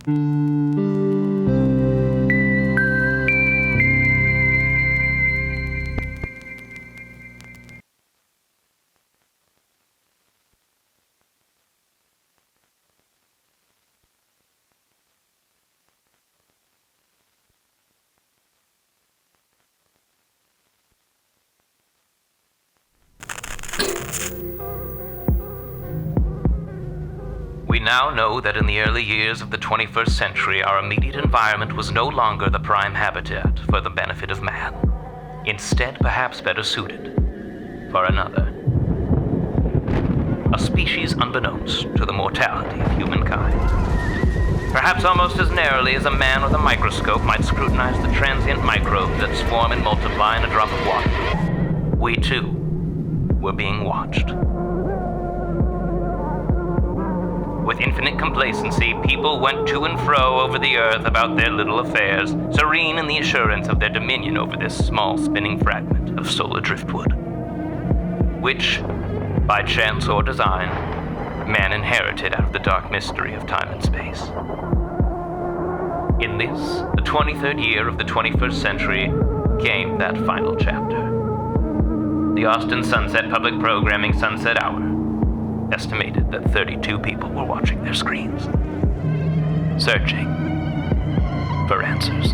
We now know that in the early years of the 21st century, our immediate environment was no longer the prime habitat for the benefit of man. Instead, perhaps better suited for another. A species unbeknownst to the mortality of humankind. Perhaps almost as narrowly as a man with a microscope might scrutinize the transient microbes that swarm and multiply in a drop of water. We, too, were being watched. With infinite complacency, people went to and fro over the earth about their little affairs, serene in the assurance of their dominion over this small spinning fragment of solar driftwood, which, by chance or design, man inherited out of the dark mystery of time and space. In this, the 23rd year of the 21st century, came that final chapter. The Austin Sunset Public Programming Sunset Hour estimated that 32 people were watching their screens, searching for answers.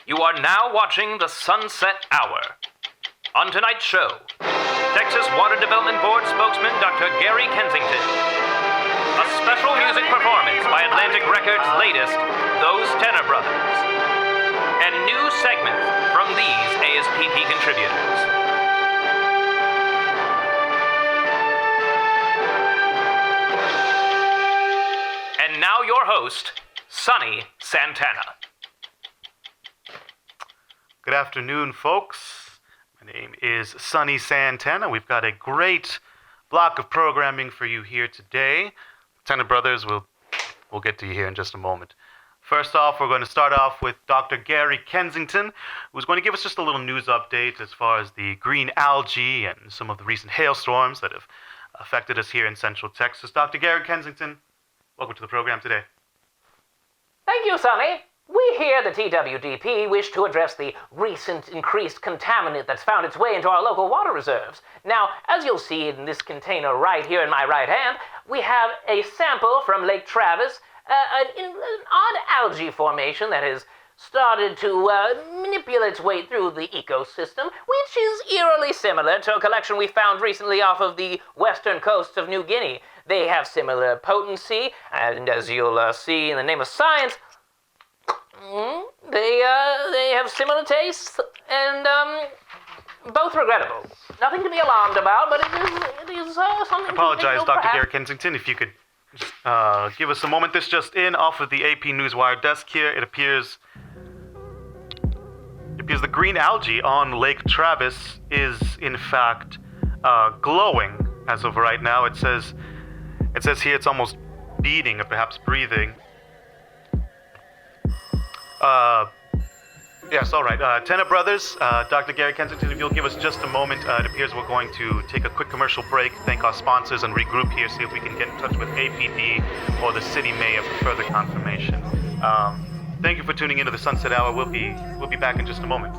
You are now watching the Sunset Hour. On tonight's show, Texas Water Development Board spokesman Dr. Gary Kensington. A special music performance by Atlantic Records' latest, Those Tenor Brothers. And new segments from these ASPP contributors. And now your host, Sonny Santana. Good afternoon, folks. My name is Sonny Santana. We've got a great block of programming for you here today. Tenor Brothers, we'll get to you here in just a moment. First off, we're going to start off with Dr. Gary Kensington, who's going to give us just a little news update as far as the green algae and some of the recent hailstorms that have affected us here in Central Texas. Dr. Gary Kensington, welcome to the program today. Thank you, Sonny. We here at the TWDP wish to address the recent increased contaminant that's found its way into our local water reserves. Now, as you'll see in this container right here in my right hand, we have a sample from Lake Travis, an odd algae formation that has started to manipulate its way through the ecosystem, which is eerily similar to a collection we found recently off of the western coast of New Guinea. They have similar potency, and as you'll see in the name of science, they have similar tastes, and both regrettable. Nothing to be alarmed about, but it is something. I apologize, to Dr. Gary Kensington, if you could just give us a moment. This just in off of the AP Newswire desk here. It appears the green algae on Lake Travis is in fact glowing as of right now. It says here it's almost beating or perhaps breathing. Yes, all right. Tenor Brothers, Dr. Gary Kensington, if you'll give us just a moment, it appears we're going to take a quick commercial break, thank our sponsors, and regroup here, see if we can get in touch with APD or the city mayor for further confirmation. Thank you for tuning into the Sunset Hour. We'll be back in just a moment.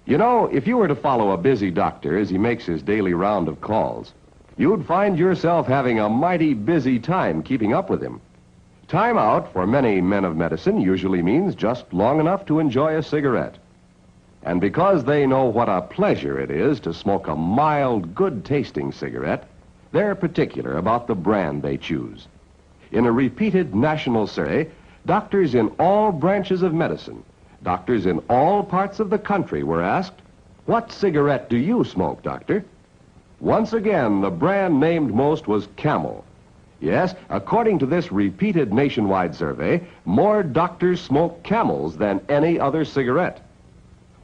You know, if you were to follow a busy doctor as he makes his daily round of calls, you'd find yourself having a mighty busy time keeping up with him. Time out for many men of medicine usually means just long enough to enjoy a cigarette. And because they know what a pleasure it is to smoke a mild, good-tasting cigarette, they're particular about the brand they choose. In a repeated national survey, doctors in all branches of medicine Doctors in all parts of the country were asked, "What cigarette do you smoke, doctor?" Once again, the brand named most was Camel. Yes, according to this repeated nationwide survey, more doctors smoke Camels than any other cigarette.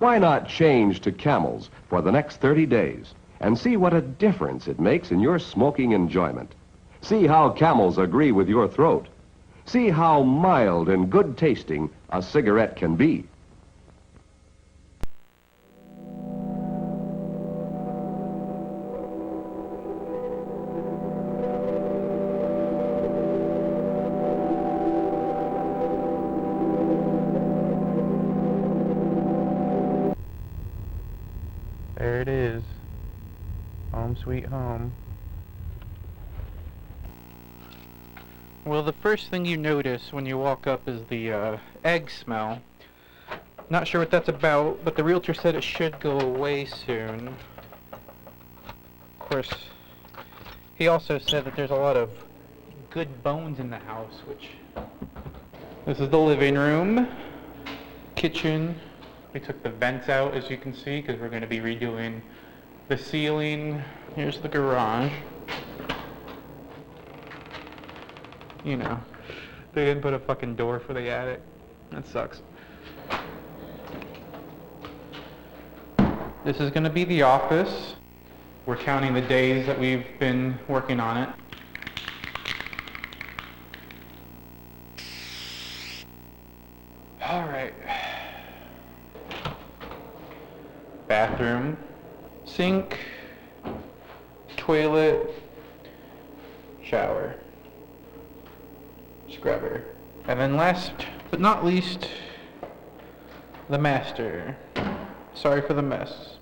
Why not change to Camels for the next 30 days and see what a difference it makes in your smoking enjoyment? See how Camels agree with your throat. See how mild and good tasting a cigarette can be. There it is. Home sweet home. Well, the first thing you notice when you walk up is the egg smell. Not sure what that's about, but the realtor said it should go away soon. Of course, he also said that there's a lot of good bones in the house, which... This is the living room, kitchen. We took the vents out, as you can see, because we're going to be redoing the ceiling. Here's the garage. You know, they didn't put a fucking door for the attic. That sucks. This is going to be the office. We're counting the days that we've been working on it. All right. Bathroom, sink, toilet, shower, scrubber. And then last but not least, the master. Sorry for the mess.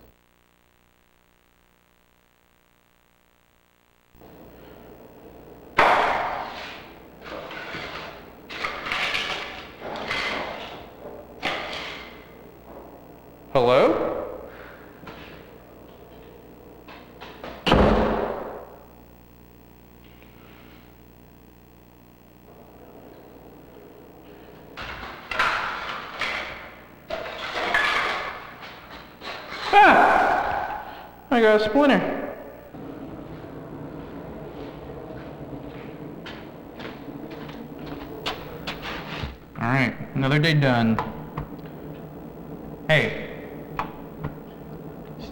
Hello? I got a splinter. Alright, another day done. Hey.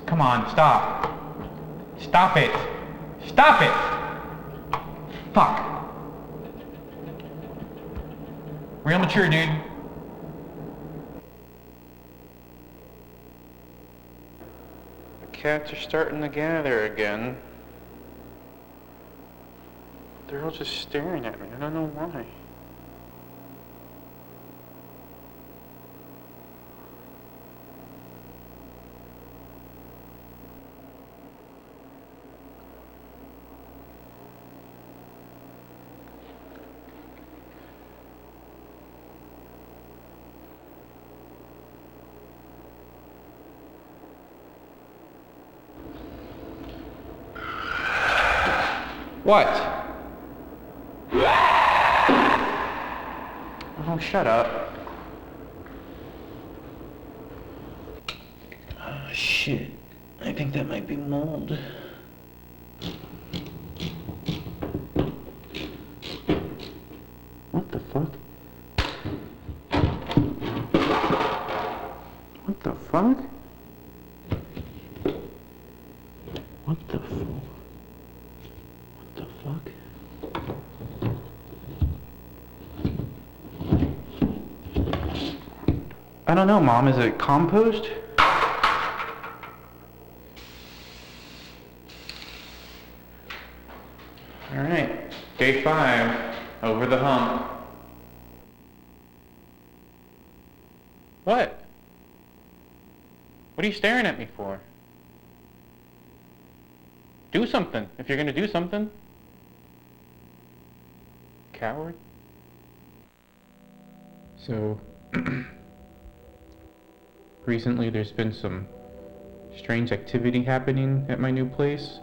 Come on, stop. Stop it. Stop it! Fuck. Real mature, dude. Cats are starting to gather again. They're all just staring at me. I don't know why. What? Oh, shut up. Oh, shit. I think that might be mold. What the fuck? What the fuck? What the fuck? I don't know, Mom. Is it compost? Alright. Day 5. Over the hump. What? What are you staring at me for? Do something, if you're gonna do something. Coward. So... recently there's been some strange activity happening at my new place.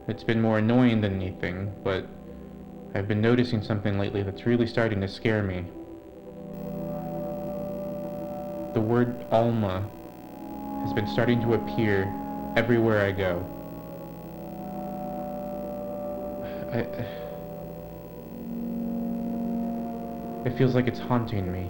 It's been more annoying than anything, but I've been noticing something lately that's really starting to scare me. The word Alma has been starting to appear everywhere I go. It feels like it's haunting me.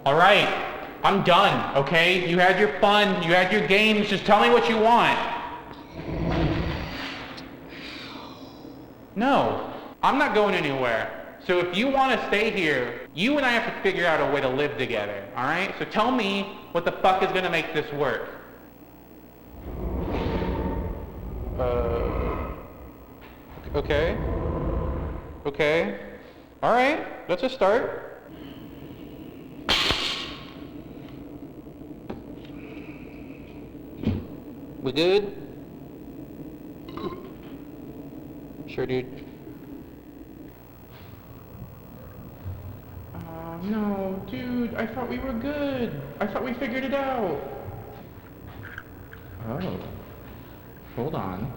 Alright, I'm done, okay? You had your fun, you had your games, just tell me what you want. No, I'm not going anywhere. So if you want to stay here, you and I have to figure out a way to live together, alright? So tell me what the fuck is gonna make this work. Okay. Okay. Alright, that's a start. We good? Sure, dude. No, dude, I thought we were good. I thought we figured it out. Oh. Hold on.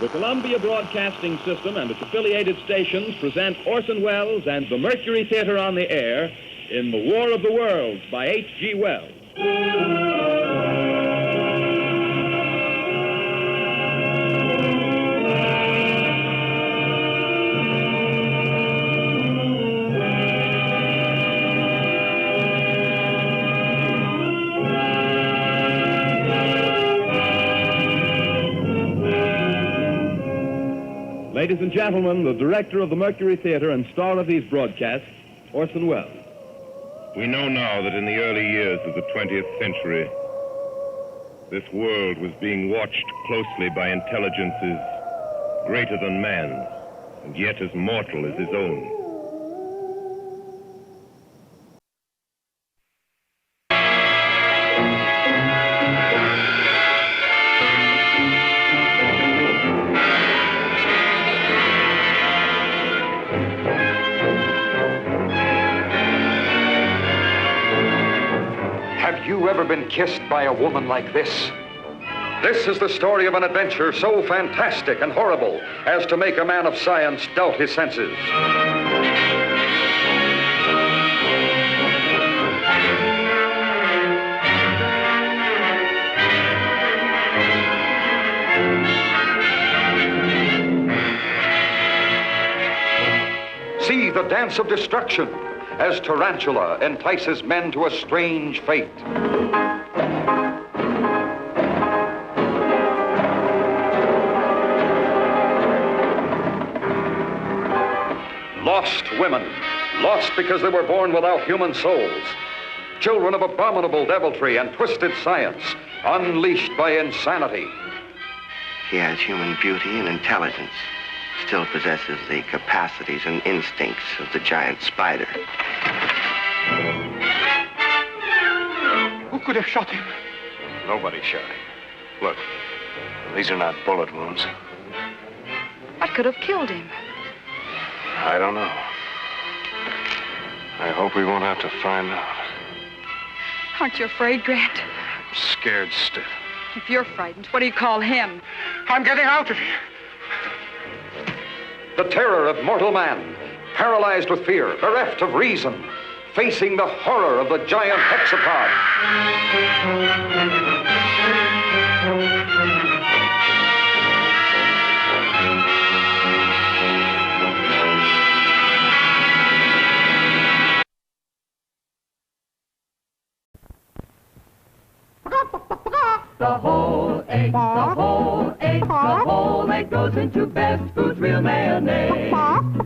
The Columbia Broadcasting System and its affiliated stations present Orson Welles and the Mercury Theater on the Air in The War of the Worlds by H.G. Wells. Ladies and gentlemen, the director of the Mercury Theater and star of these broadcasts, Orson Welles. We know now that in the early years of the 20th century, this world was being watched closely by intelligences greater than man's, and yet as mortal as his own. Have you ever been kissed by a woman like this? This is the story of an adventure so fantastic and horrible as to make a man of science doubt his senses. See the dance of destruction as Tarantula entices men to a strange fate. Lost women, lost because they were born without human souls. Children of abominable deviltry and twisted science, unleashed by insanity. He has human beauty and intelligence, still possesses the capacities and instincts of the giant spider. Who could have shot him? Nobody shot him. Look, these are not bullet wounds. What could have killed him? I don't know. I hope we won't have to find out. Aren't you afraid, Grant? I'm scared stiff. If you're frightened, what do you call him? I'm getting out of here. The terror of mortal man, paralyzed with fear, bereft of reason, facing the horror of the giant hexapod. The whole egg, the whole egg, the whole egg goes into Best Foods real mayonnaise.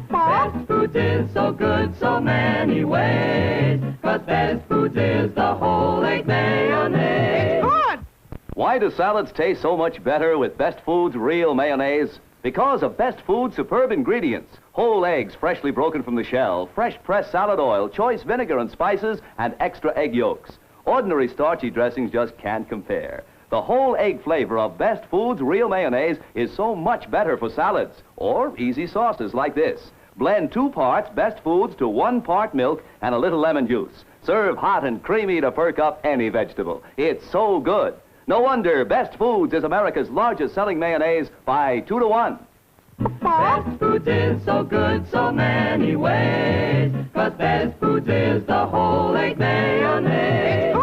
Best Foods is so good so many ways, 'cause Best Foods is the whole egg mayonnaise. Why do salads taste so much better with Best Foods real mayonnaise? Because of Best Foods' superb ingredients. Whole eggs freshly broken from the shell, fresh pressed salad oil, choice vinegar and spices, and extra egg yolks. Ordinary starchy dressings just can't compare. The whole egg flavor of Best Foods real mayonnaise is so much better for salads or easy sauces like this. Blend 2 parts Best Foods to 1 part milk and a little lemon juice. Serve hot and creamy to perk up any vegetable. It's so good. No wonder Best Foods is America's largest selling mayonnaise by 2 to 1. Best Foods is so good so many ways, 'cause Best Foods is the whole egg mayonnaise.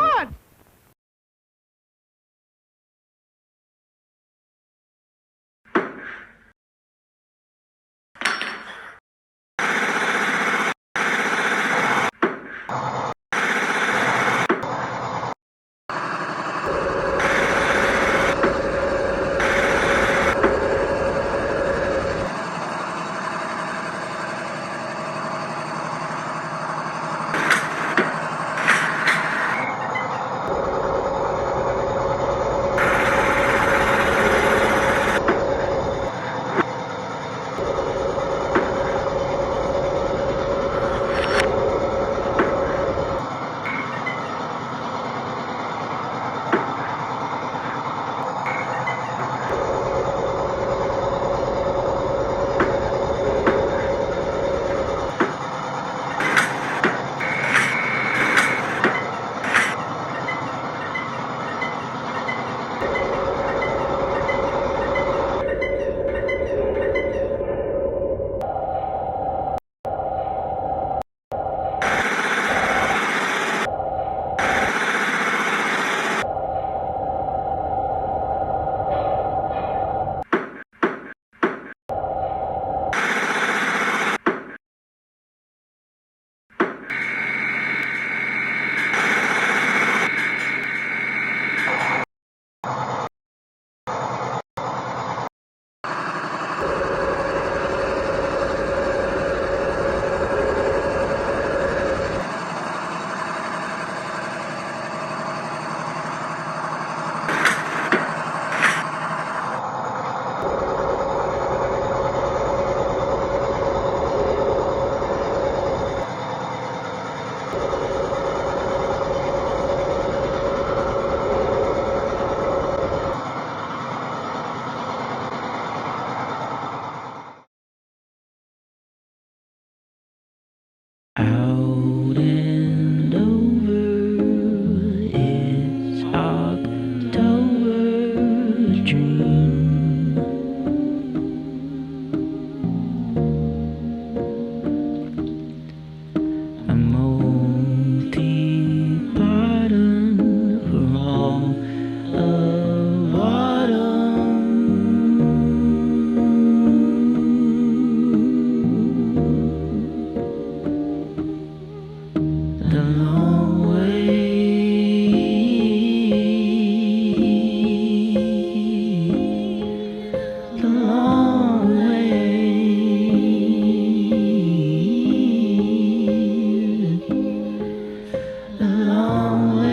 Out and over, it's October's dream. A multi-pardon for all of autumn. The long way, the long way, the long way.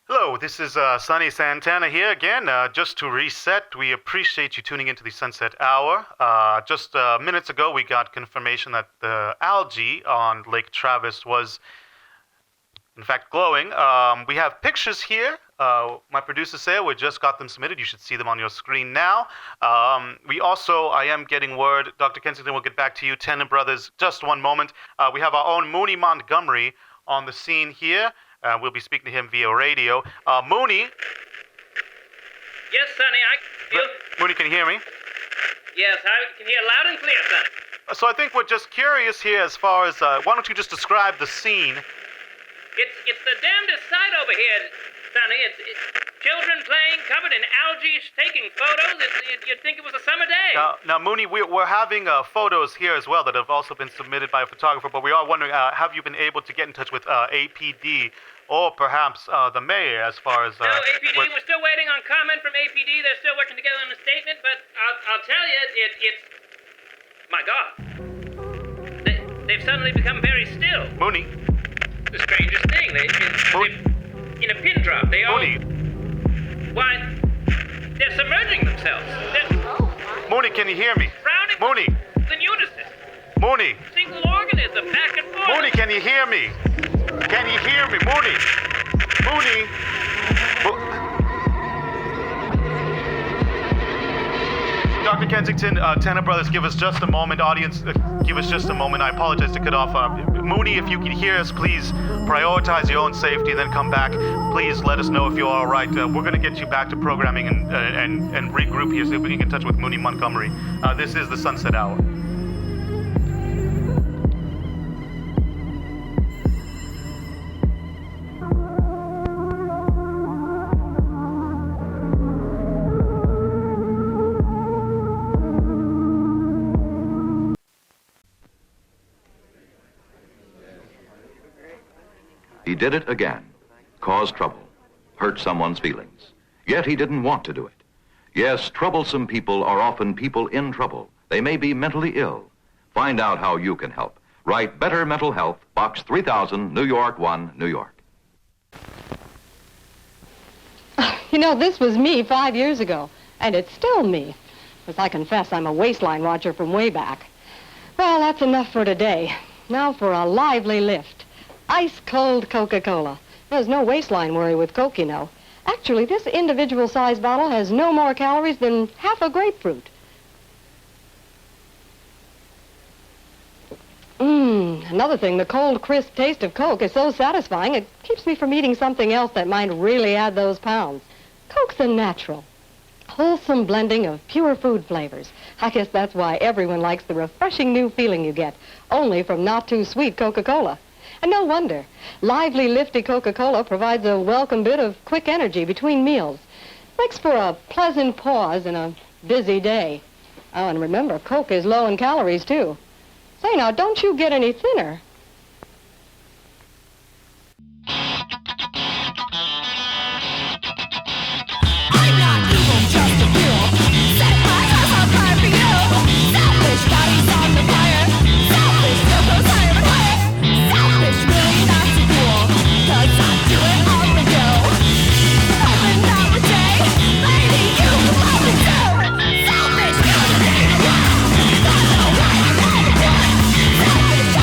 Hello, this is Sonny Santana here again. Just to reset, we appreciate you tuning into the Sunset Hour. Just minutes ago, we got confirmation that the algae on Lake Travis was, in fact, glowing. We have pictures here. My producer said we just got them submitted. You should see them on your screen now. I am getting word. Dr. Kensington will get back to you. Tennant Brothers, just one moment. We have our own Mooney Montgomery on the scene here. We'll be speaking to him via radio. Mooney. Yes, Sonny, Mooney, can you hear me? Yes, I can hear loud and clear, Sonny. So I think we're just curious here as far as, why don't you just describe the scene? It's the damnedest sight over here, Sonny. It's children playing, covered in algae, taking photos. You'd think it was a summer day. Now Mooney, we're having photos here as well that have also been submitted by a photographer, but we are wondering, have you been able to get in touch with APD or perhaps the mayor as far as... No, APD, we're still waiting on comment from APD. They're still working together on a statement, but I'll tell you, it's... My God. They've suddenly become very still. Mooney. The strangest thing. They've in a pin drop. They all... Mooney. Why, they're submerging themselves. Mooney, can you hear me? Drowning Mooney. in unison. Mooney. Single organism, back and forth. Mooney, can you hear me? Can you hear me? Mooney. Mooney. Dr. Kensington, Tennant Brothers, give us just a moment. Audience, give us just a moment. I apologize to cut off. Mooney, if you can hear us, please prioritize your own safety, then come back. Please let us know if you're all right. We're going to get you back to programming and regroup here so we can get in touch with Mooney Montgomery. This is the Sunset Hour. He did it again, caused trouble, hurt someone's feelings. Yet he didn't want to do it. Yes, troublesome people are often people in trouble. They may be mentally ill. Find out how you can help. Write Better Mental Health, Box 3000, New York 1, New York. You know, this was me 5 years ago, and it's still me. As I confess, I'm a waistline watcher from way back. Well, that's enough for today. Now for a lively lift. Ice-cold Coca-Cola. There's no waistline worry with Coke, you know. Actually, this individual-sized bottle has no more calories than half a grapefruit. Another thing, the cold, crisp taste of Coke is so satisfying, it keeps me from eating something else that might really add those pounds. Coke's a natural, wholesome blending of pure food flavors. I guess that's why everyone likes the refreshing new feeling you get, only from not-too-sweet Coca-Cola. And no wonder. Lively, lifty Coca-Cola provides a welcome bit of quick energy between meals. Makes for a pleasant pause in a busy day. Oh, and remember, Coke is low in calories, too. Say, now, don't you get any thinner. I'm not evil, just a fool. Set my heart on fire for you. Selfish bodies on the fire. Selfish circles higher and higher. Selfish, really not so cool. 'Cause I do it on the go. Open out the day. Lady, you love me too. Selfish, you're the name of love. Don't know why I let it go. Selfish,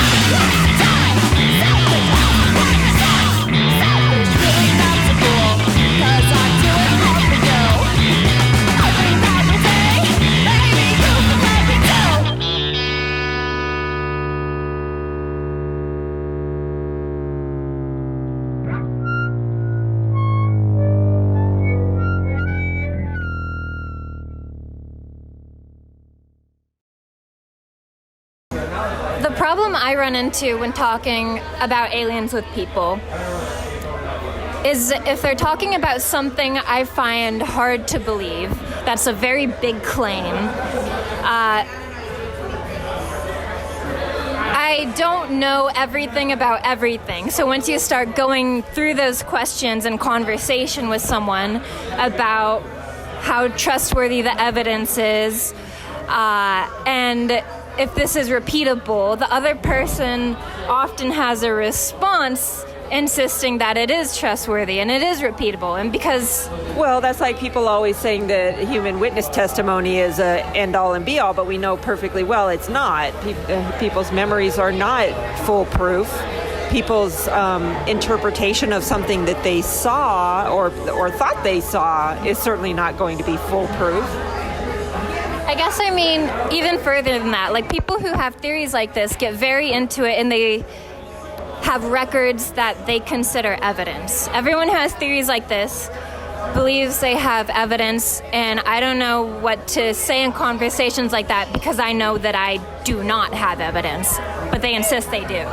problem I run into when talking about aliens with people is if they're talking about something I find hard to believe, that's a very big claim. I don't know everything about everything. So once you start going through those questions and conversation with someone about how trustworthy the evidence is, and if this is repeatable, the other person often has a response insisting that it is trustworthy and it is repeatable. And because... Well, that's like people always saying that human witness testimony is a end-all and be-all, but we know perfectly well it's not. People's memories are not foolproof. People's interpretation of something that they saw or thought they saw is certainly not going to be foolproof. I guess I mean even further than that. Like, people who have theories like this get very into it, and they have records that they consider evidence. Everyone who has theories like this believes they have evidence, and I don't know what to say in conversations like that because I know that I do not have evidence, but they insist they do.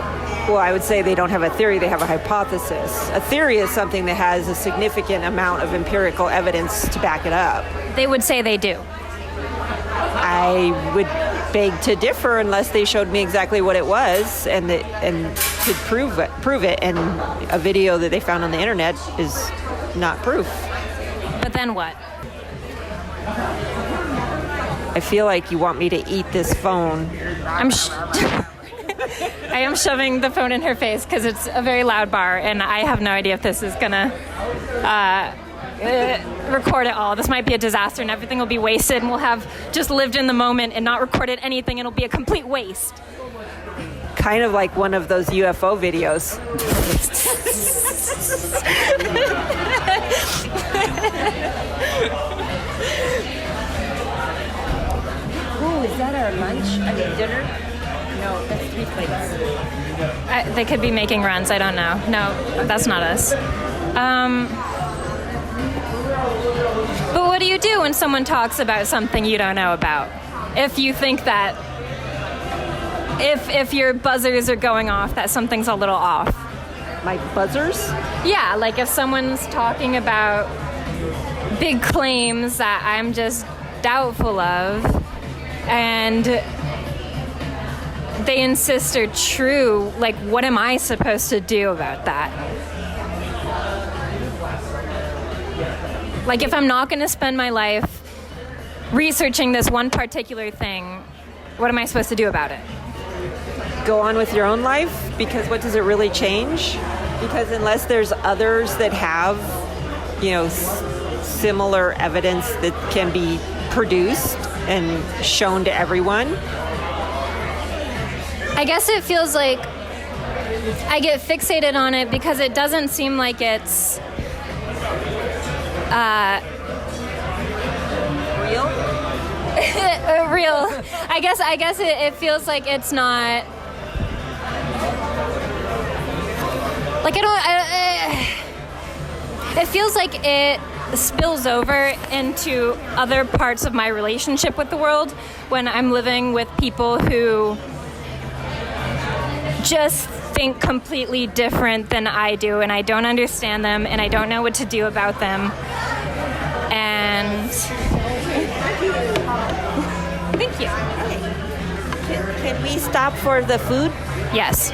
Well, I would say they don't have a theory, they have a hypothesis. A theory is something that has a significant amount of empirical evidence to back it up. They would say they do. I would beg to differ unless they showed me exactly what it was and could prove it. And a video that they found on the internet is not proof. But then what? I feel like you want me to eat this phone. I am shoving the phone in her face because it's a very loud bar, and I have no idea if this is gonna record it all. This might be a disaster, and everything will be wasted, and we'll have just lived in the moment and not recorded anything. It'll be a complete waste. Kind of like one of those UFO videos. Oh, is that our lunch? I mean, dinner? No, that's 3 plates. They could be making runs. I don't know. No, that's not us. But what do you do when someone talks about something you don't know about? If you think that if your buzzers are going off, that something's a little off. My buzzers? Yeah, like if someone's talking about big claims that I'm just doubtful of, and they insist are true, like, what am I supposed to do about that? Like, if I'm not going to spend my life researching this one particular thing, what am I supposed to do about it? Go on with your own life? Because what does it really change? Because unless there's others that have, similar evidence that can be produced and shown to everyone. I guess it feels like I get fixated on it because it doesn't seem like it's real? Real. I guess it feels like it's not. Like it feels like it spills over into other parts of my relationship with the world when I'm living with people who just think completely different than I do, and I don't understand them, and I don't know what to do about them. And thank you. Can we stop for the food? Yes.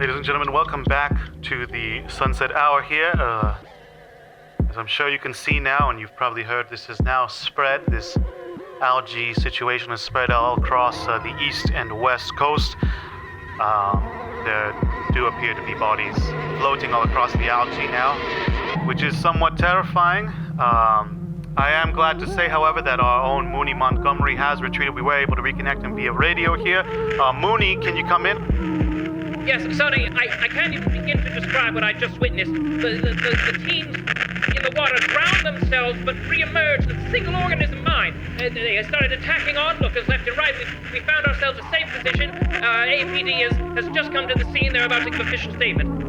Ladies and gentlemen, welcome back to the Sunset Hour here. As I'm sure you can see now, and you've probably heard, this has now spread. This algae situation has spread all across the east and west coast. There do appear to be bodies floating all across the algae now, which is somewhat terrifying. I am glad to say, however, that our own Mooney Montgomery has retreated. We were able to reconnect him via radio here. Mooney, can you come in? Yes, Sonny, I can't even begin to describe what I just witnessed. The teams in the water drowned themselves, but re-emerged with a single organism mind. They started attacking onlookers left and right. We found ourselves a safe position. APD has just come to the scene. They're about to give official statement.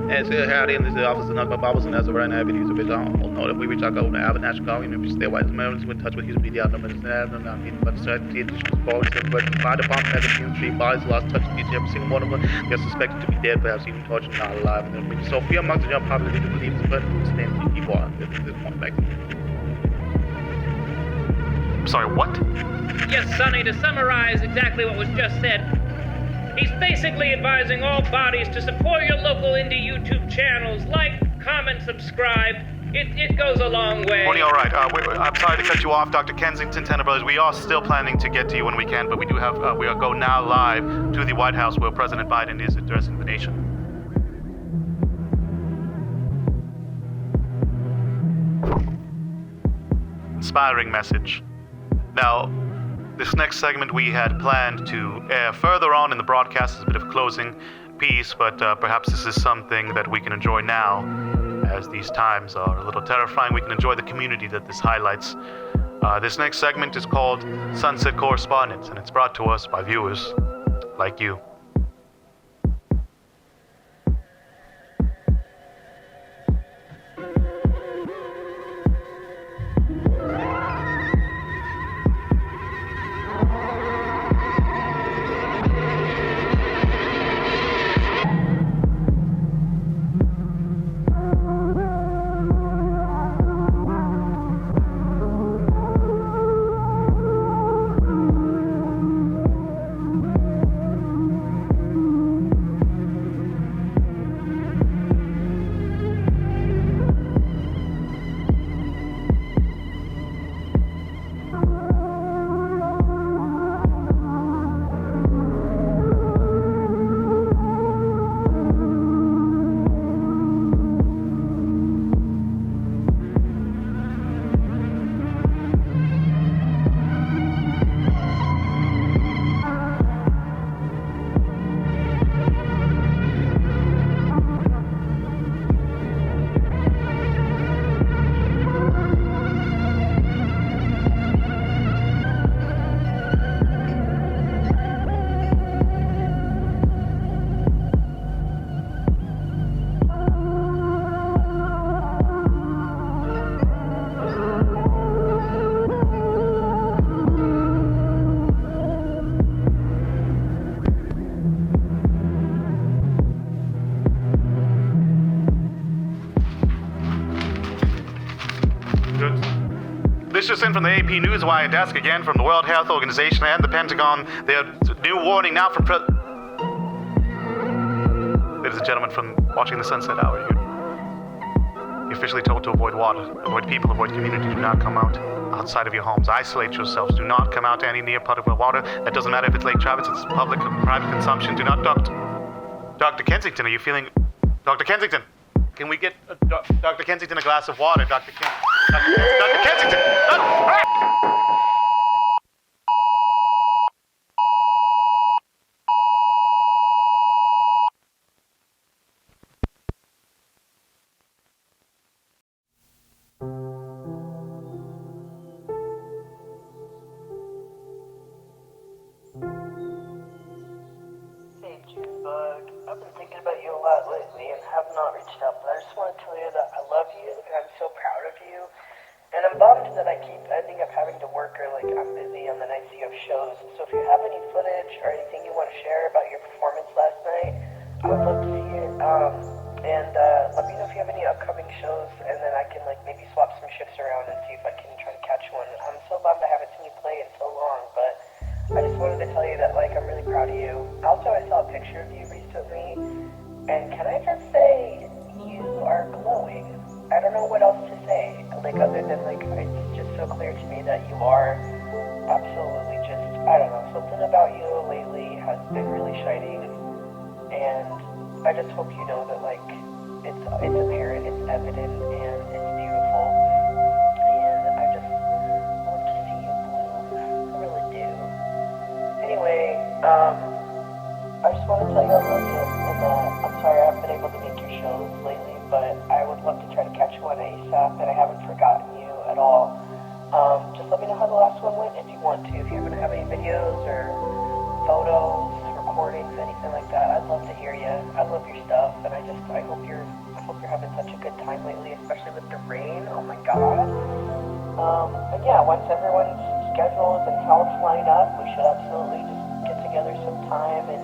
And so howdy, and this is Officer Nugget Bobbles, and as of right now, if you use a bitch, I don't know that we reach out to the Avalanche call, and if you stay white, members in touch with his media number, and I'm not meeting but certainty, and just forward, but the fire department has a few three bodies lost touch with each every single one of them. They're suspected to be dead, perhaps even tortured, not alive. And then so few amongst the young population to believe it's better to stand to keep on at this point back. Sorry, what? Yes, Sonny, to summarize exactly what was just said, he's basically advising all bodies to support your local indie YouTube channels. Like, comment, subscribe. It goes a long way. Mooney, all right. I'm sorry to cut you off, Dr. Kensington, Tanner Brothers. We are still planning to get to you when we can, but we do have, we are go now live to the White House where President Biden is addressing the nation. Inspiring message. Now, this next segment we had planned to air further on in the broadcast as a bit of a closing piece, but perhaps this is something that we can enjoy now. As these times are a little terrifying, we can enjoy the community that this highlights. This next segment is called Sunset Correspondence, and it's brought to us by viewers like you. This just in from the AP Newswire desk again from the World Health Organization and the Pentagon. Their new warning now from ladies and gentlemen, from watching the Sunset Hour, you're officially told to avoid water, avoid people, avoid community. Do not come outside of your homes. Isolate yourselves. Do not come out to any near potable water. That doesn't matter if it's Lake Travis, it's public or private consumption. Do not Dr. Kensington, are you feeling... Dr. Kensington, can we get Dr. Kensington a glass of water? Dr. Kensington! Hey, Junebug. I've been thinking about you a lot lately and have not reached out, but I just want to tell you that I love you and I'm so proud of you. And I'm bummed that I keep ending up having to work or like I'm busy on the nights you have shows. So if you have any footage or anything you want to share about your performance last night, I would love to see it. And let me know if you have any upcoming shows, and then I can like maybe swap some shifts around and see if I can try to catch one. I'm so bummed I haven't seen you play in so long, but I just wanted to tell you that like I'm really proud of you. Also, I saw a picture of you recently And can I just say, you are glowing. I don't know what else to say, like, other than, like, it's just so clear to me that you are absolutely just, I don't know, something about you lately has been really shining, and I just hope you know that, like, it's apparent, it's evident, and it's beautiful, and I just love to see you bloom. I really do. Anyway, I just want to tell you I love you, and I'm sorry I haven't been able to make your shows lately, but I would love to try to catch one ASAP, and I haven't forgotten you at all. Just let me know how the last one went if you want to. If you're going to have any videos or photos, recordings, anything like that, I'd love to hear you. I love your stuff, and I hope you're having such a good time lately, especially with the rain. Oh my God. And yeah, once everyone's schedules and health line up, we should absolutely just get together sometime. And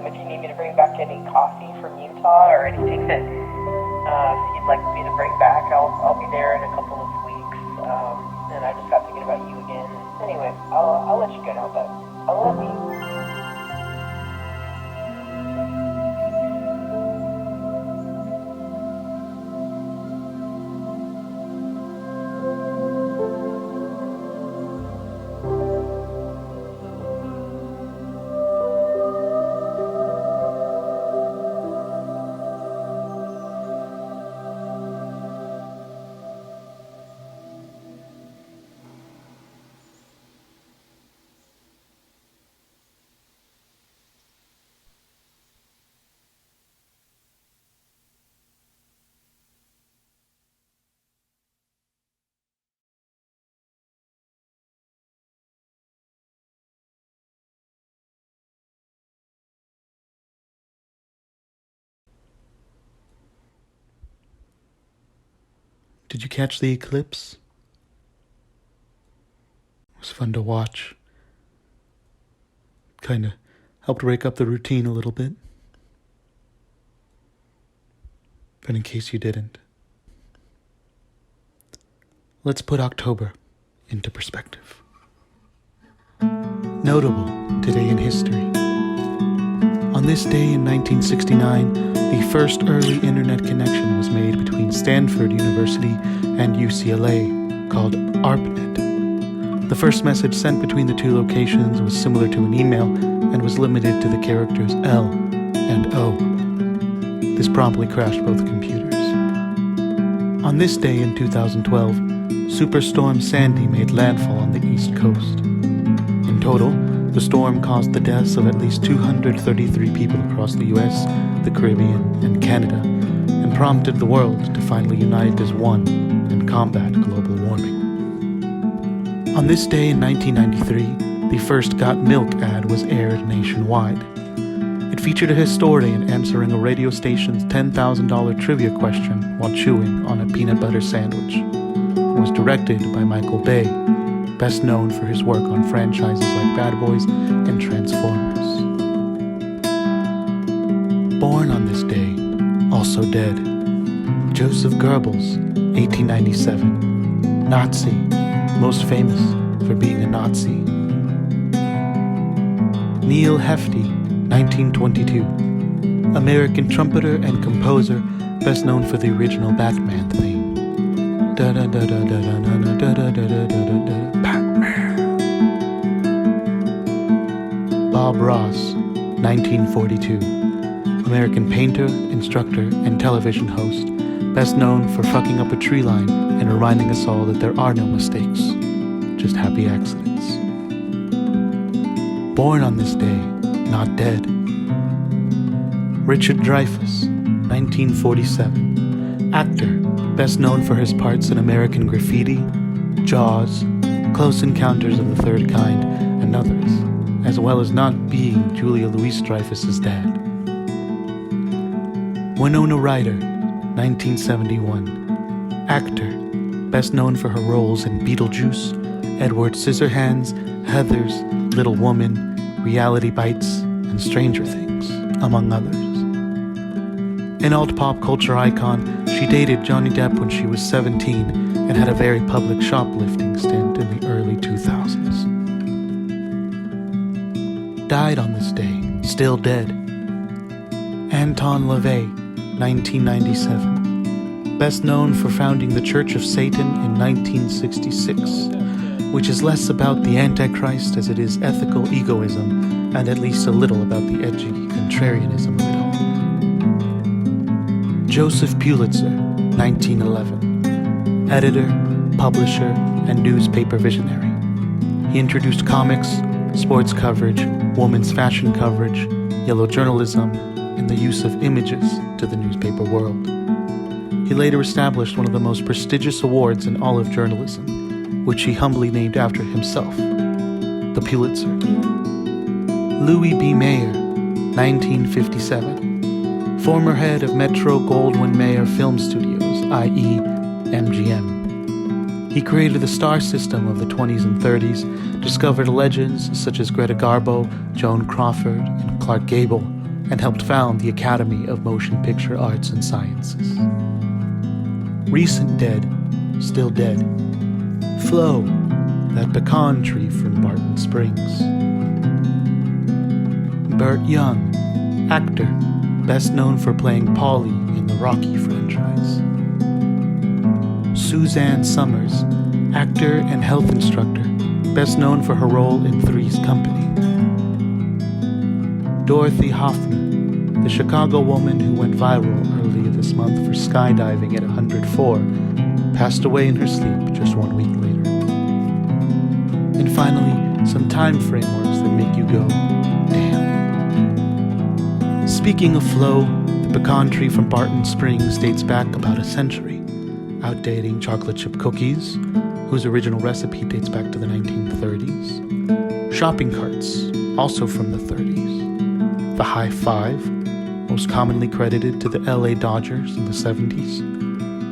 if you need me to bring back any coffee from Utah or anything that you'd like me to bring back, I'll be there in a couple of weeks. And I just got thinking about you again. Anyway, I'll let you go now, but I love you. Did you catch the eclipse? It was fun to watch. Kinda helped break up the routine a little bit. But in case you didn't, let's put October into perspective. Notable today in history. On this day in 1969, the first early internet connection was made between Stanford University and UCLA, called ARPANET. The first message sent between the two locations was similar to an email and was limited to the characters L and O. This promptly crashed both computers. On this day in 2012, Superstorm Sandy made landfall on the East Coast. In total, the storm caused the deaths of at least 233 people across the US, the Caribbean, and Canada, and prompted the world to finally unite as one and combat global warming. On this day in 1993, the first Got Milk ad was aired nationwide. It featured a historian answering a radio station's $10,000 trivia question while chewing on a peanut butter sandwich. It was directed by Michael Bay, best known for his work on franchises like Bad Boys and Transformers. Born on this day, also dead, Joseph Goebbels, 1897, Nazi, most famous for being a Nazi. Neil Hefti, 1922, American trumpeter and composer, best known for the original Batman theme. Bob Ross, 1942, American painter, instructor, and television host, best known for fucking up a tree line and reminding us all that there are no mistakes, just happy accidents. Born on this day, not dead. Richard Dreyfuss, 1947, actor, best known for his parts in American Graffiti, Jaws, Close Encounters of the Third Kind, and others, as well as not being Julia Louis-Dreyfus's dad. Winona Ryder, 1971, actor, best known for her roles in Beetlejuice, Edward Scissorhands, Heathers, Little Woman, Reality Bites, and Stranger Things, among others. An alt-pop culture icon, she dated Johnny Depp when she was 17 and had a very public shoplifting stint in the early 2000s. Died on this day, still dead, Anton LaVey, 1997. Best known for founding the Church of Satan in 1966, which is less about the Antichrist as it is ethical egoism, and at least a little about the edgy contrarianism of it all. Joseph Pulitzer, 1911. Editor, publisher, and newspaper visionary. He introduced comics, sports coverage, women's fashion coverage, yellow journalism, and the use of images to the newspaper world. He later established one of the most prestigious awards in all of journalism, which he humbly named after himself, the Pulitzer. Louis B. Mayer, 1957. Former head of Metro-Goldwyn-Mayer Film Studios, i.e. MGM. He created the star system of the 20s and 30s, discovered legends such as Greta Garbo, Joan Crawford, and Clark Gable, and helped found the Academy of Motion Picture Arts and Sciences. Recent dead, still dead. Flo, that pecan tree from Barton Springs. Burt Young, actor, best known for playing Paulie in the Rocky franchise. Suzanne Summers, actor and health instructor, best known for her role in Three's Company. Dorothy Hoffman, the Chicago woman who went viral earlier this month for skydiving at 104, passed away in her sleep just 1 week later. And finally, some time frameworks that make you go, damn. Speaking of Flo, the pecan tree from Barton Springs dates back about a century, outdating chocolate chip cookies, whose original recipe dates back to the 1930s. Shopping carts, also from the 30s. The high five, most commonly credited to the LA Dodgers in the 70s.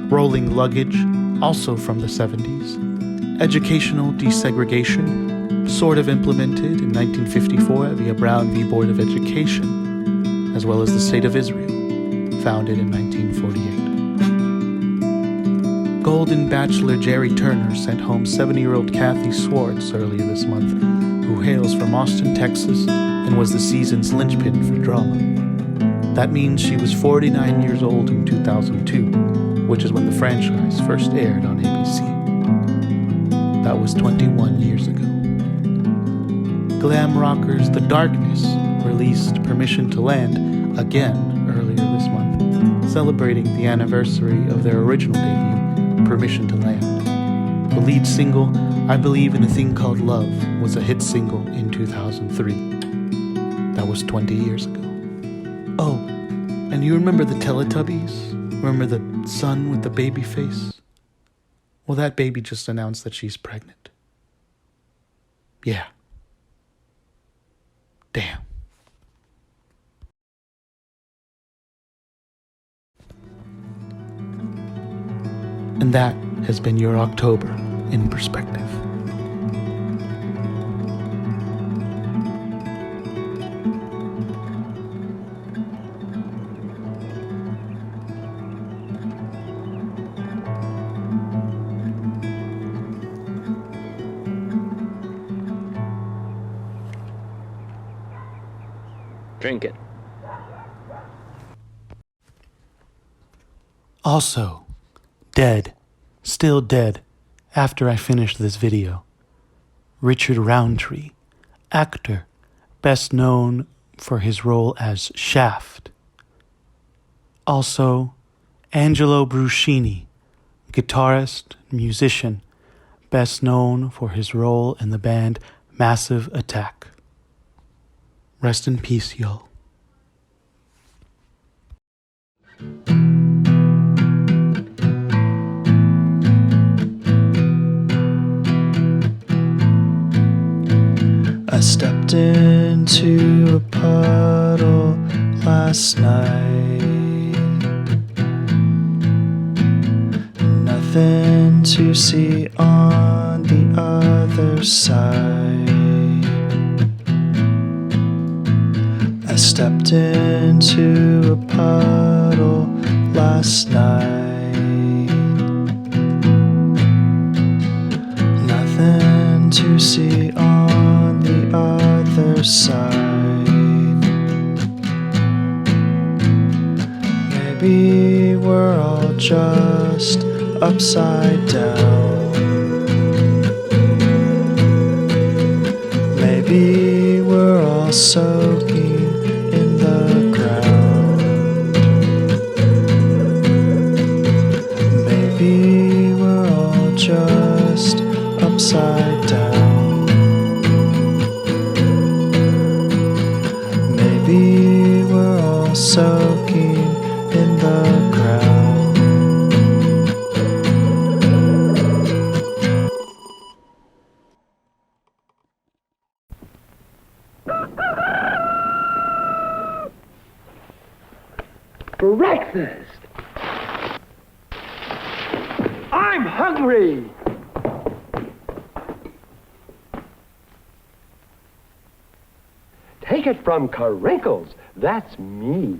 Rolling luggage, also from the 70s. Educational desegregation, sort of implemented in 1954 via Brown v. Board of Education, as well as the State of Israel, founded in 1948. Golden Bachelor Jerry Turner sent home 70-year-old Kathy Swartz earlier this month, who hails from Austin, Texas, and was the season's linchpin for drama. That means she was 49 years old in 2002, which is when the franchise first aired on ABC. That was 21 years ago. Glam rockers The Darkness released Permission to Land again earlier this month, celebrating the anniversary of their original debut, Permission to Land. The lead single, I Believe in a Thing Called Love, was a hit single in 2003. That was 20 years ago. Oh, and you remember the Teletubbies? Remember the son with the baby face? Well, that baby just announced that she's pregnant. Yeah. Damn. And that has been your October in perspective. Drink it. Also, dead, still dead, after I finished this video. Richard Roundtree, actor, best known for his role as Shaft. Also, Angelo Bruscini, guitarist, musician, best known for his role in the band Massive Attack. Rest in peace, y'all. I stepped into a puddle last night. Nothing to see on the other side. I stepped into a puddle last night. Nothing to see on the other side. Maybe we're all just upside down. Maybe we're all soaking in the ground. Maybe we're all just upside down. Maybe we're all soaking in the ground. Breakfast! I'm hungry! Take it from Carinkles. That's me.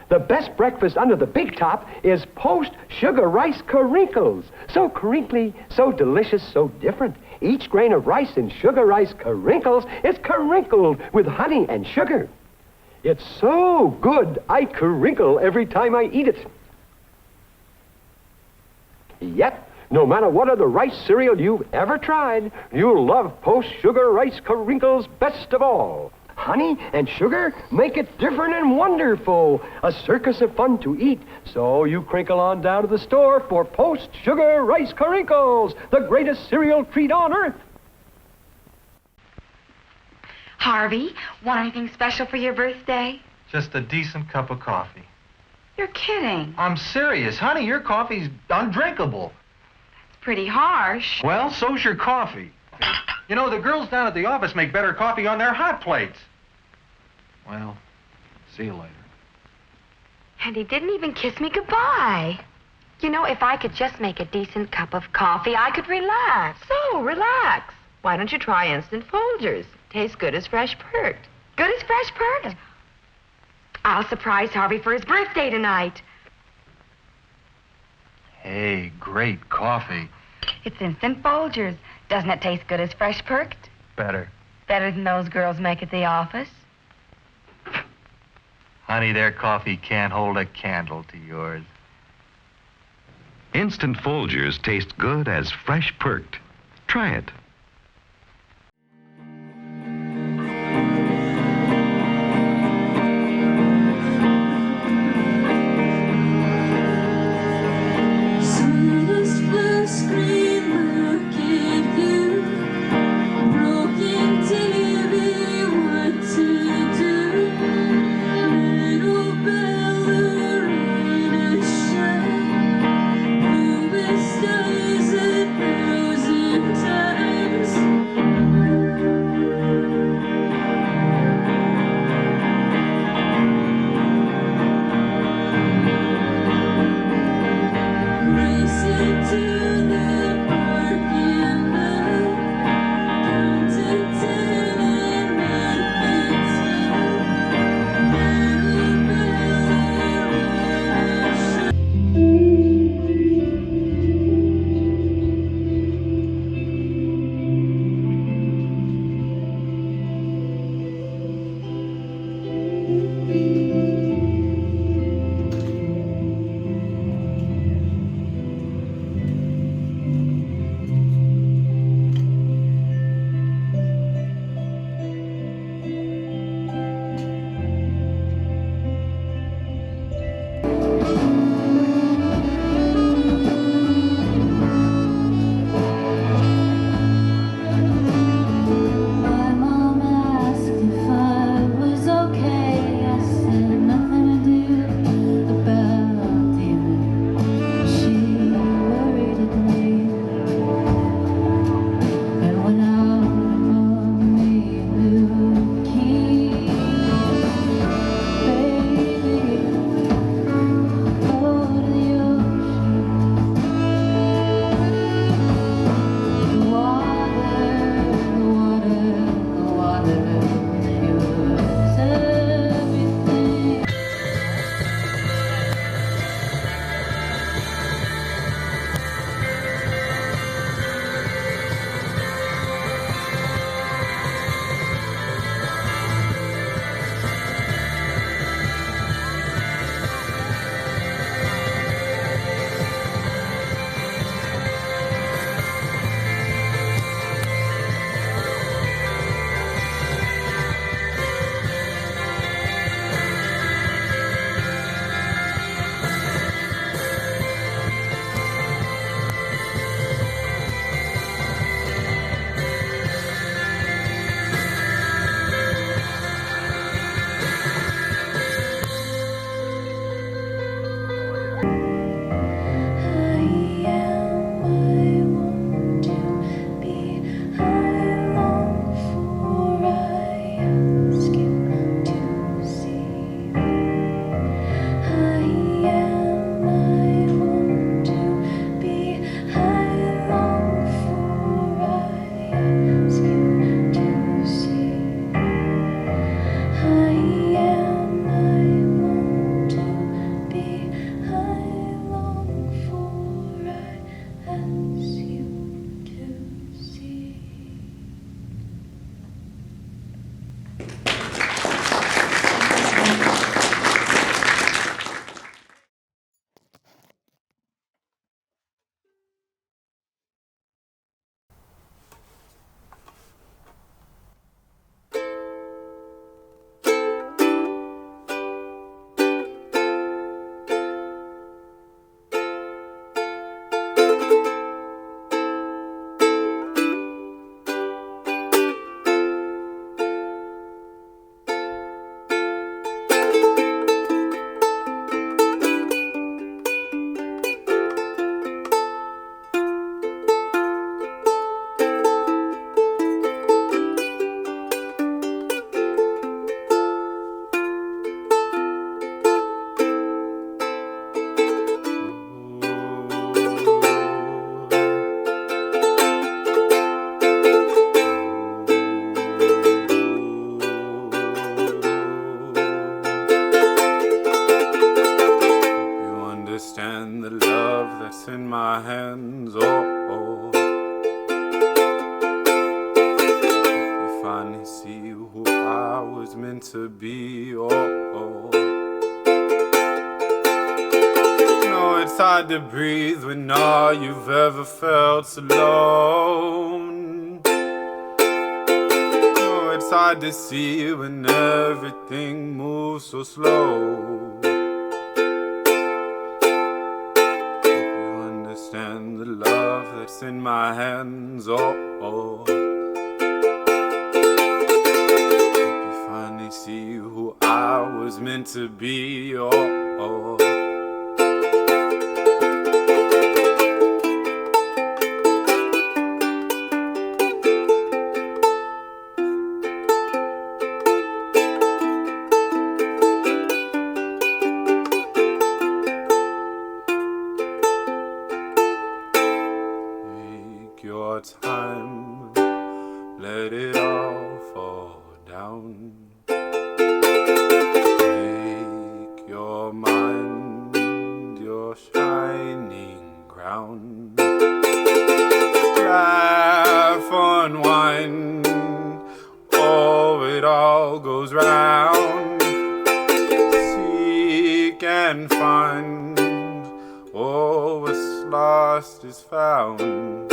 The best breakfast under the big top is post-sugar rice Carinkles. So crinkly, so delicious, so different. Each grain of rice in sugar rice Carinkles is carinkled with honey and sugar. It's so good, I crinkle every time I eat it. Yet, no matter what other rice cereal you've ever tried, you'll love post-sugar rice Carinkles best of all. Honey and sugar make it different and wonderful. A circus of fun to eat. So you crinkle on down to the store for post-sugar rice Carinkles, the greatest cereal treat on earth. Harvey, want anything special for your birthday? Just a decent cup of coffee. You're kidding. I'm serious. Honey, your coffee's undrinkable. It's pretty harsh. Well, so's your coffee. You know, the girls down at the office make better coffee on their hot plates. Well, see you later. And he didn't even kiss me goodbye. You know, if I could just make a decent cup of coffee, I could relax. So, relax. Why don't you try Instant Folgers? Tastes good as fresh perked. Good as fresh perked? I'll surprise Harvey for his birthday tonight. Hey, great coffee. It's Instant Folgers. Doesn't it taste good as fresh perked? Better. Better than those girls make at the office? Honey, their coffee can't hold a candle to yours. Instant Folgers taste good as fresh perked. Try it. Time was meant to be. Oh. No, it's hard to breathe when all you've ever felt's alone. No, it's hard to see when everything moves so slow. Understand the love that's in my hands. Oh. Hope you finally see who I was meant to be. Oh. Time, let it all fall down. Make your mind your shining crown. Laugh, unwind, oh, it all goes round. Seek and find, oh, what's lost is found.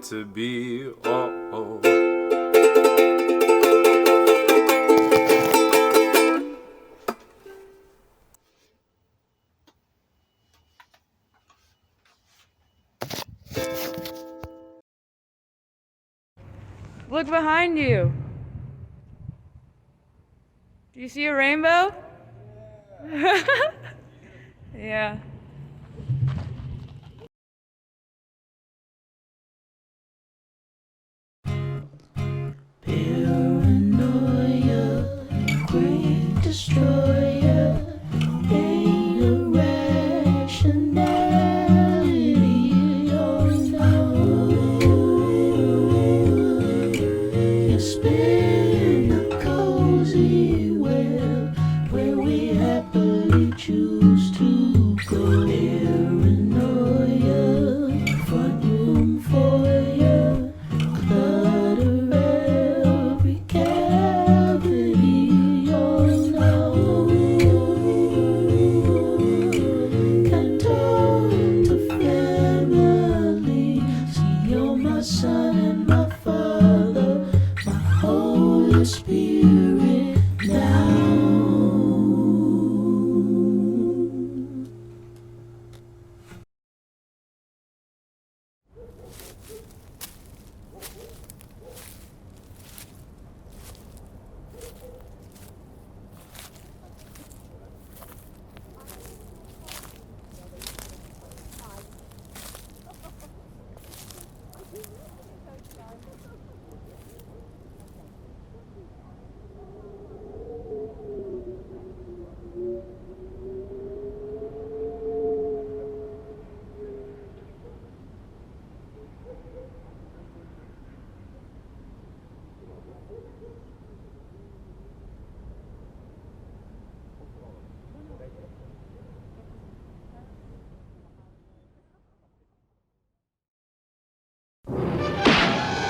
To be, oh. Look behind you. Do you see a rainbow? Yeah. Destroyer, ain't a rationality, oh no. You spin a cozy web where we happily choose to go. Paranoia, front room for ya, clutter every cavity. Son and my Father, my Holy Spirit, now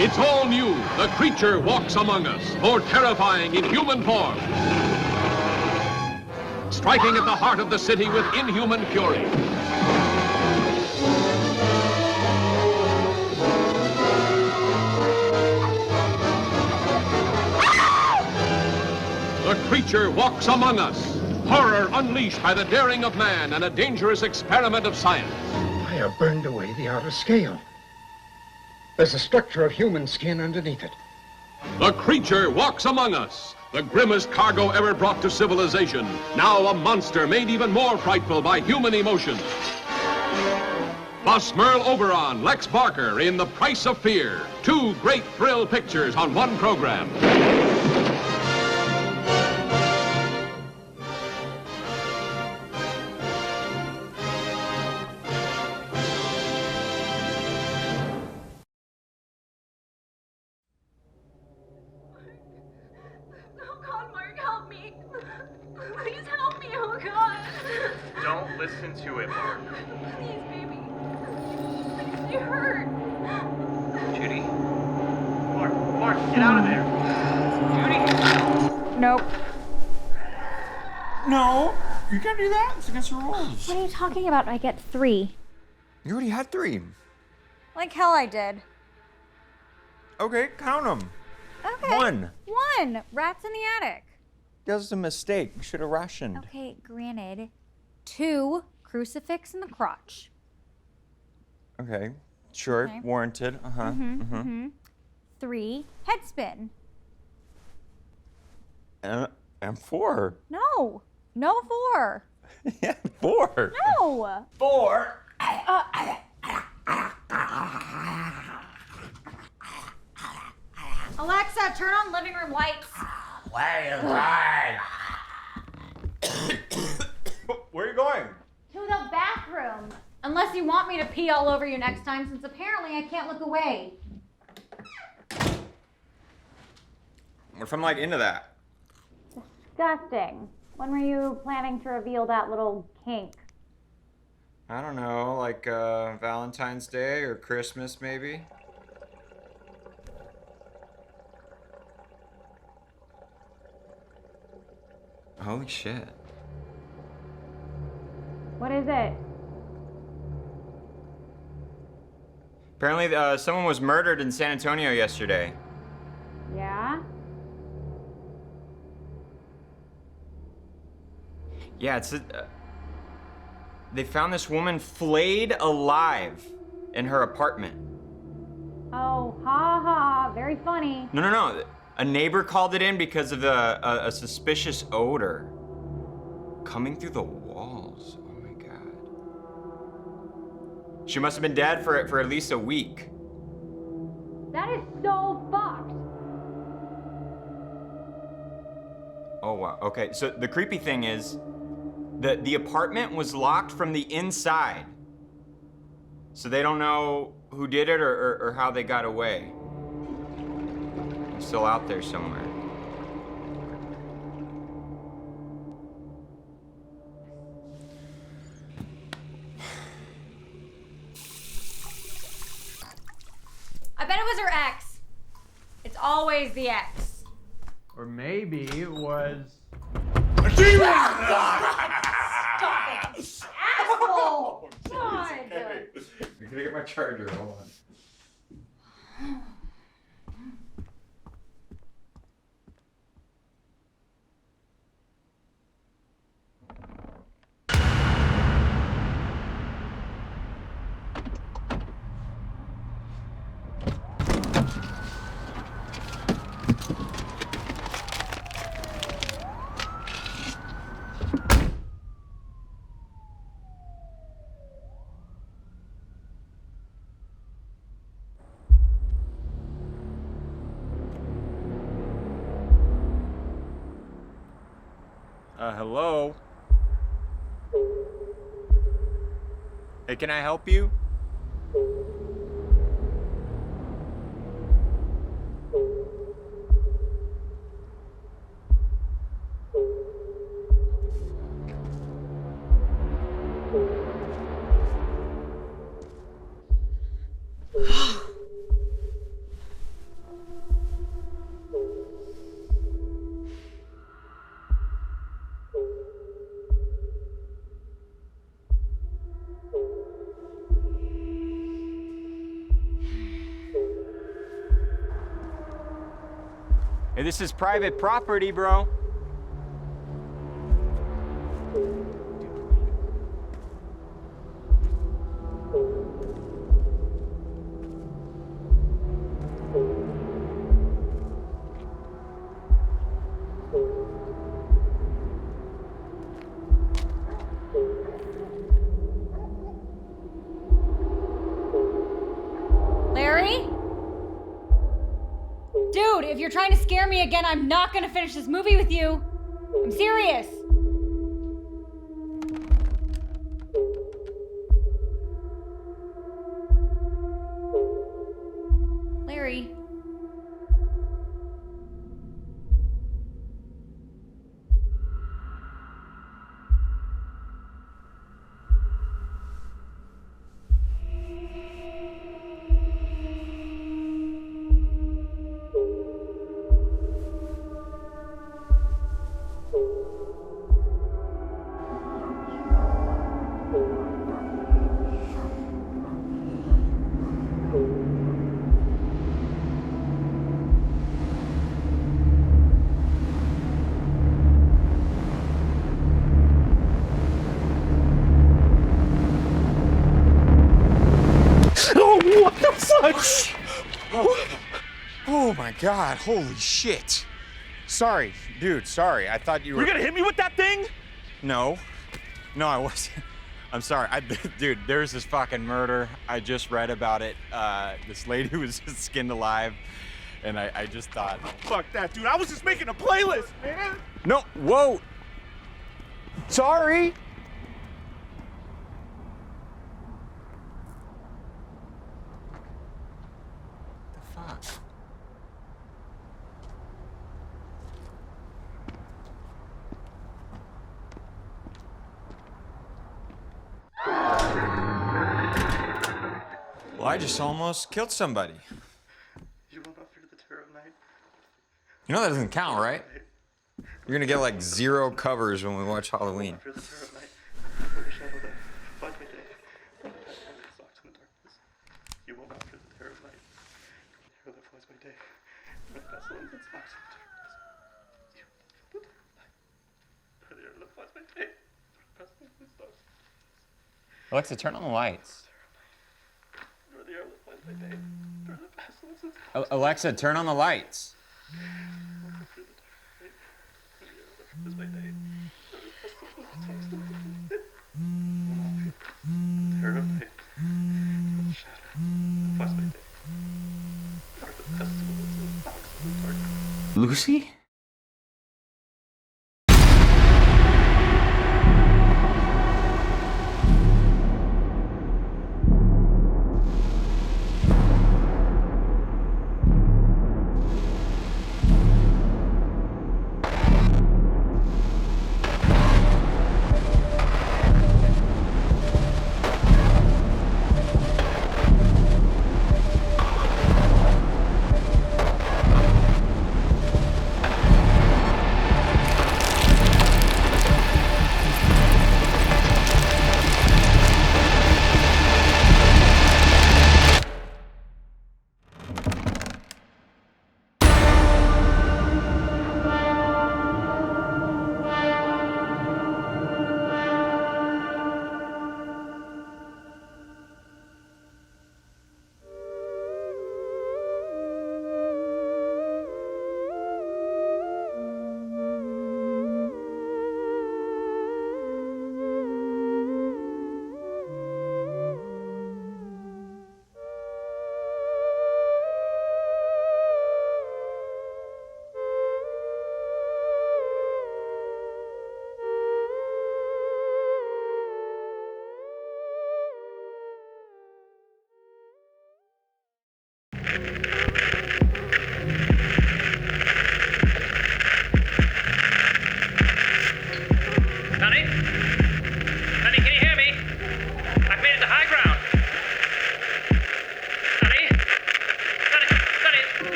It's all new. The creature walks among us, more terrifying in human form. Striking at the heart of the city with inhuman fury. The creature walks among us. Horror unleashed by the daring of man and a dangerous experiment of science. I have burned away the outer scale. There's a structure of human skin underneath it. The creature walks among us. The grimmest cargo ever brought to civilization. Now a monster made even more frightful by human emotions. Bus Merle Oberon, Lex Barker in The Price of Fear. Two great thrill pictures on one program. Listen to it, Mark. Please, baby. Please, you hurt. Judy. Mark, get out of there. Judy. Nope. No, you can't do that. It's against the rules. What are you talking about? I get 3. You already had 3. Like hell I did. Okay, count them. Okay. 1. 1. Rats in the attic. That was a mistake. You should have rationed. Okay, granted. 2, crucifix in the crotch. Okay, sure, Okay. warranted. 3, head spin. And 4. No, 4. Yeah, 4. No. 4. Alexa, turn on living room lights. Where are you going? To the bathroom. Unless you want me to pee all over you next time, since apparently I can't look away. What if I'm like into that? Disgusting. When were you planning to reveal that little kink? I don't know, like Valentine's Day or Christmas maybe? Holy shit. What is it? Apparently someone was murdered in San Antonio yesterday. Yeah? Yeah, it's they found this woman flayed alive in her apartment. Oh, ha ha. Very funny. No. A neighbor called it in because of a suspicious odor coming through the walls. Oh my god. She must have been dead for at least a week. That is so fucked. Oh wow. Okay, so the creepy thing is the apartment was locked from the inside. So they don't know who did it or how they got away. It's still out there somewhere. I bet it was her ex. It's always the ex. Or maybe it was... A demon! Stop it! Asshole! God! I'm gonna get my charger, hold on. Hello? Hey, can I help you? Hey, this is private property, bro. Larry? Dude, if you're trying to scare me again, I'm not gonna finish this movie with you. I'm serious. Larry. What the fuck? Oh my god, holy shit. Sorry, dude, sorry. I thought you were... You're gonna hit me with that thing? No. No, I wasn't. I'm sorry. Dude, there's this fucking murder. I just read about it. This lady was just skinned alive, and I just thought... Fuck that, dude. I was just making a playlist, man. No, whoa. Sorry. Well, I just almost killed somebody. You will not fear the terror of night. You know that doesn't count, right? You're gonna get like 0 covers when we watch Halloween. Fear the terror of night. For the shadow that fight by day. From the dark and stalks in the darkness. You will not fear the terror of night. The terror that flies by day. For the pestilence that stalks in the darkness. You will not fear the terror of night. For the terror that flies by day. For the pestilence that stalks. Alexa, turn on the lights. For the terror that flies by day. For the pestilence that stalks. Alexa, turn on the lights. Lucy?